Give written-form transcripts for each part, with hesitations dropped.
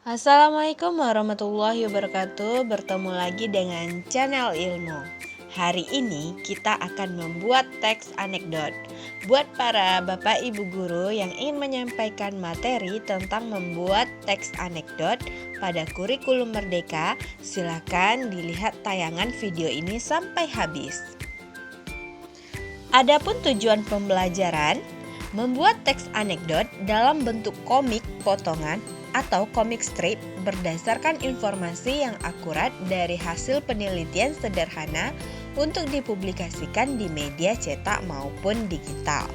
Assalamualaikum warahmatullahi wabarakatuh. Bertemu lagi dengan channel ilmu. Hari ini kita akan membuat teks anekdot. Buat para bapak ibu guru yang ingin menyampaikan materi tentang membuat teks anekdot pada kurikulum merdeka, silakan dilihat tayangan video ini sampai habis. Adapun tujuan pembelajaran, membuat teks anekdot dalam bentuk komik potongan atau komik strip berdasarkan informasi yang akurat dari hasil penelitian sederhana untuk dipublikasikan di media cetak maupun digital.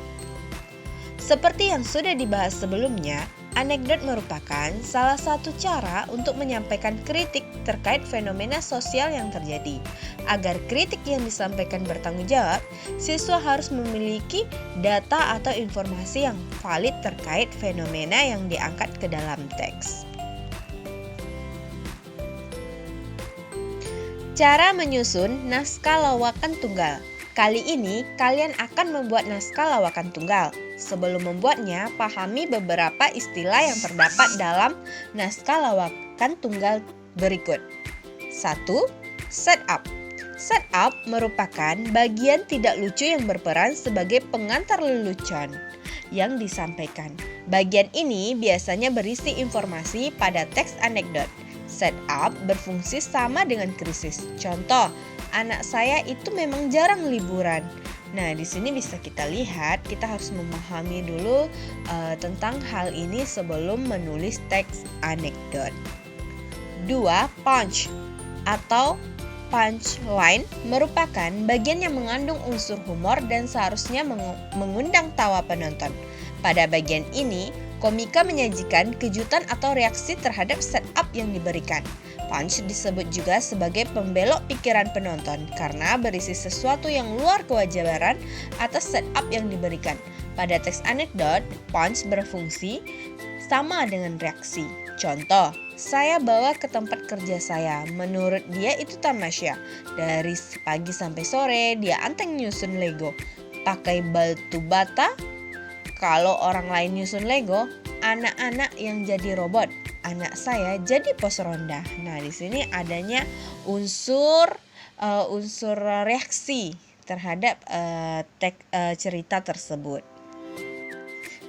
Seperti yang sudah dibahas sebelumnya, anekdot merupakan salah satu cara untuk menyampaikan kritik terkait fenomena sosial yang terjadi. Agar kritik yang disampaikan bertanggung jawab, siswa harus memiliki data atau informasi yang valid terkait fenomena yang diangkat ke dalam teks. Cara menyusun naskah lawakan tunggal. Kali ini kalian akan membuat naskah lawakan tunggal. Sebelum membuatnya, pahami beberapa istilah yang terdapat dalam naskah lawakan tunggal berikut. 1. Setup. Setup merupakan bagian tidak lucu yang berperan sebagai pengantar lelucon yang disampaikan. Bagian ini biasanya berisi informasi pada teks anekdot. Setup berfungsi sama dengan krisis. Contoh, anak saya itu memang jarang liburan. Nah, di sini bisa kita lihat, kita harus memahami dulu tentang hal ini sebelum menulis teks anekdot. 2. Punch atau punchline merupakan bagian yang mengandung unsur humor dan seharusnya mengundang tawa penonton. Pada bagian ini, komika menyajikan kejutan atau reaksi terhadap setup yang diberikan. Punch disebut juga sebagai pembelok pikiran penonton karena berisi sesuatu yang luar kewajaran atas setup yang diberikan. Pada teks anekdot, punch berfungsi sama dengan reaksi. Contoh, saya bawa ke tempat kerja saya. Menurut dia itu tamasya. Dari pagi sampai sore dia anteng nyusun Lego. Pakai batu bata. Kalau orang lain nyusun Lego, anak-anak yang jadi robot. Anak saya jadi pos ronda. Nah, di sini adanya unsur reaksi terhadap cerita tersebut.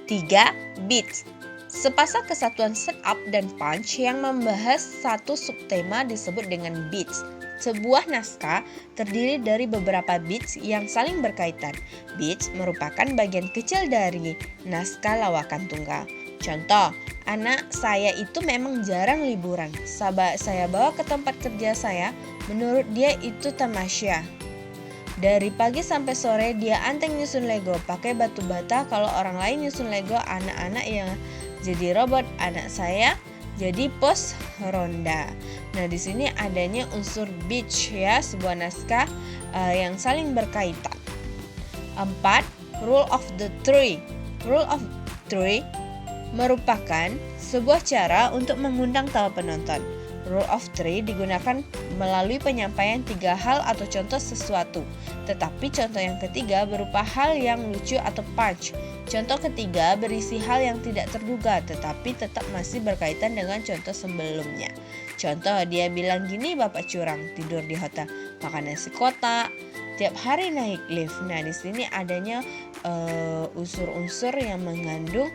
3. Beats. Sepasang kesatuan setup dan punch yang membahas satu subtema disebut dengan beats. Sebuah naskah terdiri dari beberapa beats yang saling berkaitan. Beats merupakan bagian kecil dari naskah lawakan tunggal. Contoh, anak saya itu memang jarang liburan. Saya bawa ke tempat kerja saya, menurut dia itu tamasya. Dari pagi sampai sore dia anteng nyusun Lego, pakai batu bata. Kalau orang lain nyusun Lego, anak-anak yang jadi robot, anak saya jadi pos ronda. Nah, di sini adanya unsur beats ya, sebuah naskah yang saling berkaitan. 4. Rule of the three. Rule of three merupakan sebuah cara untuk mengundang tawa penonton. Rule of three digunakan melalui penyampaian 3 hal atau contoh sesuatu. Tetapi contoh yang ketiga berupa hal yang lucu atau punch. Contoh ketiga berisi hal yang tidak terduga tetapi tetap masih berkaitan dengan contoh sebelumnya. Contoh, dia bilang gini, bapak curang, tidur di hotel, makan nasi kotak, tiap hari naik lift. Nah, di sini adanya unsur-unsur yang mengandung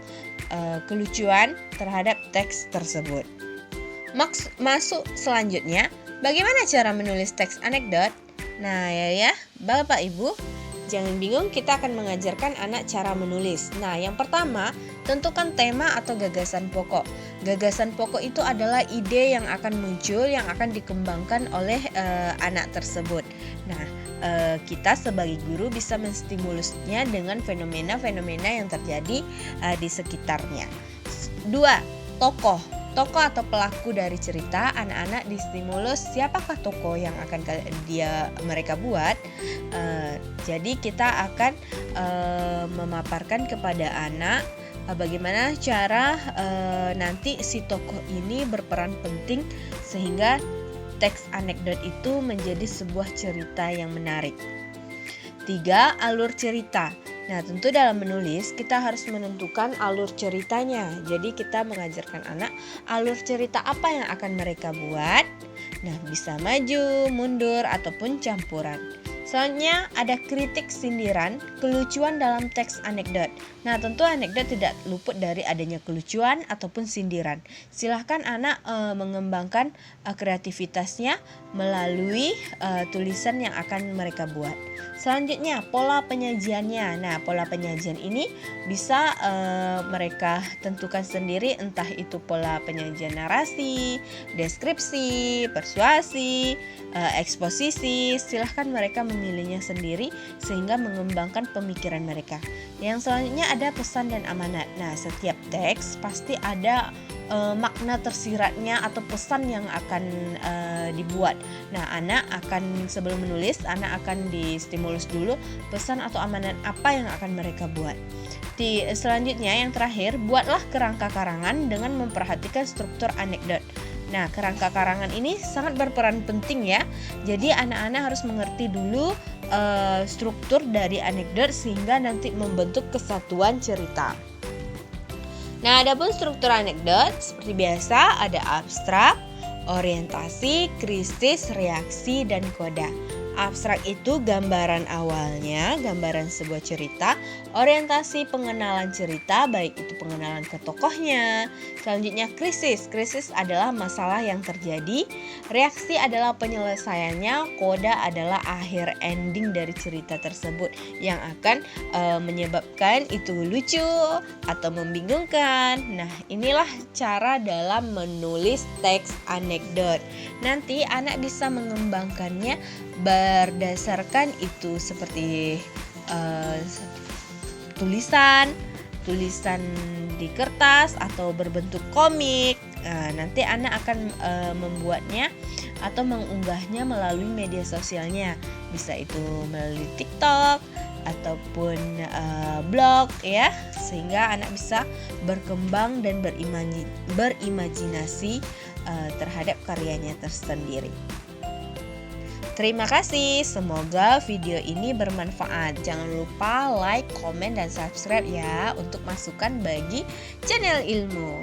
kelucuan terhadap teks tersebut. Masuk selanjutnya, bagaimana cara menulis teks anekdot? Nah ya Bapak Ibu, jangan bingung, kita akan mengajarkan anak cara menulis. Nah, yang pertama, tentukan tema atau gagasan pokok. Gagasan pokok itu adalah ide yang akan muncul, yang akan dikembangkan oleh anak tersebut. Nah, kita sebagai guru bisa menstimulusnya dengan fenomena-fenomena yang terjadi di sekitarnya. 2. Tokoh atau pelaku dari cerita. Anak-anak distimulus siapakah tokoh yang akan mereka buat. Jadi kita akan memaparkan kepada anak bagaimana cara nanti si tokoh ini berperan penting sehingga teks anekdot itu menjadi sebuah cerita yang menarik. 3. Alur cerita. Nah, tentu dalam menulis kita harus menentukan alur ceritanya. Jadi kita mengajarkan anak alur cerita apa yang akan mereka buat. Nah, bisa maju, mundur, ataupun campuran. Selanjutnya ada kritik sindiran, kelucuan dalam teks anekdot. Nah, tentu anekdot tidak luput dari adanya kelucuan ataupun sindiran. Silahkan anak mengembangkan kreativitasnya melalui tulisan yang akan mereka buat. Selanjutnya pola penyajiannya. Nah, pola penyajian ini bisa mereka tentukan sendiri, entah itu pola penyajian narasi, deskripsi, persuasi, eksposisi. Silahkan mereka memilihnya sendiri sehingga mengembangkan pemikiran mereka. Yang selanjutnya ada pesan dan amanat. Nah, setiap teks pasti ada makna tersiratnya atau pesan yang akan dibuat. Nah, anak akan sebelum menulis, anak akan distimulus dulu pesan atau amanat apa yang akan mereka buat. Selanjutnya yang terakhir, buatlah kerangka karangan dengan memperhatikan struktur anekdot. Nah, kerangka karangan ini sangat berperan penting ya. Jadi anak-anak harus mengerti dulu struktur dari anekdot sehingga nanti membentuk kesatuan cerita. Nah, adapun struktur anekdot seperti biasa ada abstrak, orientasi, krisis, reaksi, dan koda. Abstrak itu gambaran awalnya, gambaran sebuah cerita. Orientasi pengenalan cerita, baik itu pengenalan ke tokohnya. Selanjutnya krisis. Krisis adalah masalah yang terjadi. Reaksi adalah penyelesaiannya. Koda adalah akhir ending dari cerita tersebut yang akan menyebabkan itu lucu atau membingungkan. Nah, inilah cara dalam menulis teks anekdot. Nanti anak bisa mengembangkannya berdasarkan itu seperti tulisan di kertas atau berbentuk komik. Nanti anak akan membuatnya atau mengunggahnya melalui media sosialnya, bisa itu melalui TikTok ataupun blog ya, sehingga anak bisa berkembang dan berimajinasi terhadap karyanya tersendiri. Terima kasih, semoga video ini bermanfaat. Jangan lupa like, komen, dan subscribe ya untuk masukan bagi channel ilmu.